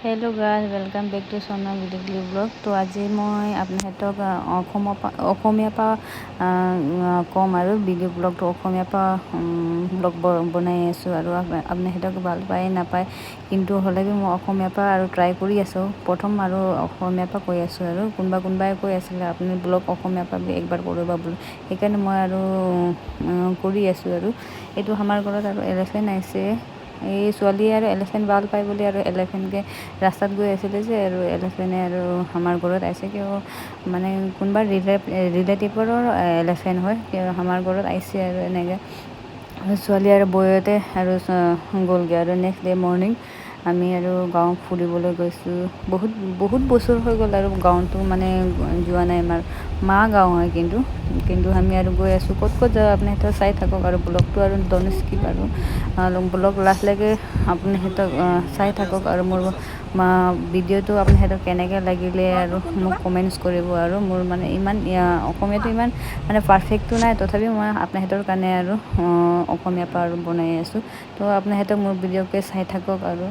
Hello' guys, welcome back to Sona video' blog. তো আজি মই আপোনাহঁতক অসমীয়াৰ পৰা ক'ম আৰু ভিডিঅ' ব্লগটো অসমীয়াৰ পৰা ব্লগ বনাই আছোঁ আৰু আপোনাহঁতক ভাল পায় নাপায়, কিন্তু হ'লেও মই অসমীয়াৰ পৰা আৰু ট্ৰাই কৰি আছোঁ। প্ৰথম আৰু অসমীয়াৰ পৰা কৈ আছোঁ আৰু কোনোবাই কৈ আছিলে আপুনি ব্লগ অসমীয়াৰ পৰা একবাৰ কৰিব বুলি, সেইকাৰণে মই আৰু কৰি আছোঁ। আৰু এইটো আমাৰ ঘৰত আৰু এলিফেণ্ট আহিছে। এই ছোৱালীয়ে আৰু এলিফেণ্ট ভাল পায় বুলি আৰু এলিফেণ্টকে ৰাস্তাত গৈ আছিলে যে, আৰু এলিফেণ্টে আৰু আমাৰ ঘৰত আহিছে। কিয় মানে কোনোবা ৰিলেটিভৰ এলিফেণ্ট হয়, কিয় আমাৰ ঘৰত আহিছে আৰু এনেকৈ ছোৱালী আৰু বয়তে আৰু গ'লগৈ। আৰু নেক্সট ডে মৰ্ণিং আমি আৰু গাঁও ফুৰিবলৈ গৈছোঁ। বহুত বছৰ হৈ গ'ল আৰু গাঁৱতো মানে যোৱা নাই। আমাৰ মা গাঁও হয়, কিন্তু আমি আৰু গৈ আছোঁ। ক'ত যাওঁ আপুনি সিহঁতক চাই থাকক আৰু ব্লগটো আৰু ড'ন্ট স্কিপ আৰু ব্লগ লাষ্টলৈকে আপুনি সিহঁতক চাই থাকক। আৰু মোৰ ভিডিঅ'টো আপুনি সিহঁতক কেনেকৈ লাগিলে আৰু মোক কমেণ্টছ কৰিব। আৰু মোৰ মানে ইমান অসমীয়াটো ইমান মানে পাৰফেক্টটো নাই, তথাপিও মই আপোনাহঁতৰ কাৰণে আৰু অসমীয়াৰ পৰা আৰু বনাই আছোঁ। তো আপোনাহঁতক মোৰ ভিডিঅ'কে চাই থাকক। আৰু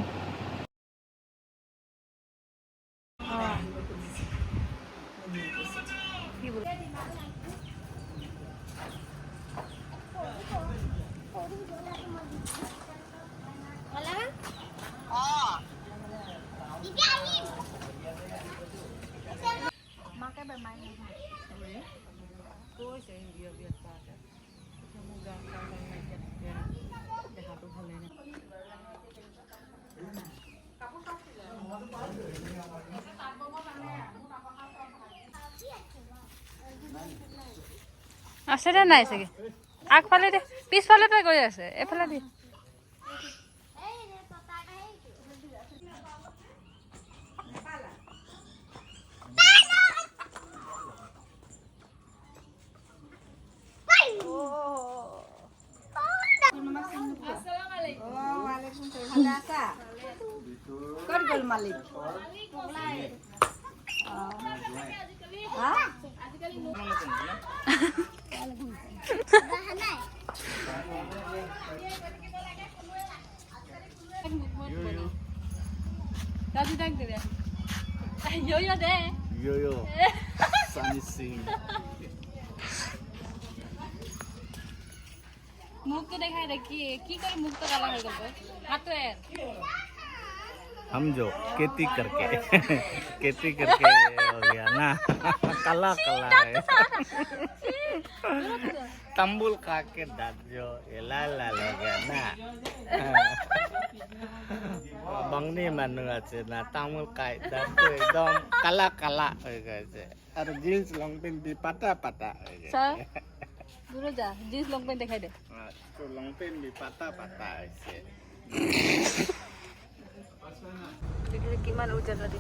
আছে দে, নাই চাগে আগফালে দে, পিছফালে পৰা গৈ আছে, এফালে দি মুখটো দেখাই দে, কি কৰি মুখটো কালা হৈ গ'ল? মাতো हम जो खेती करके ये हो गया ना काला है तंबुल खा के दांत जो ये लाल हो गया ना बंगनी मानु আছে ना तंबुल खाए दांत तो एकदम काला हो गए और जींस लॉन्ग पैंट भी पता हो गया दूर जा, जींस लॉन्ग पैंट देखाई दे। तो लॉन्ग पैंट भी पता ऐसे কিমান উজ্জ্বল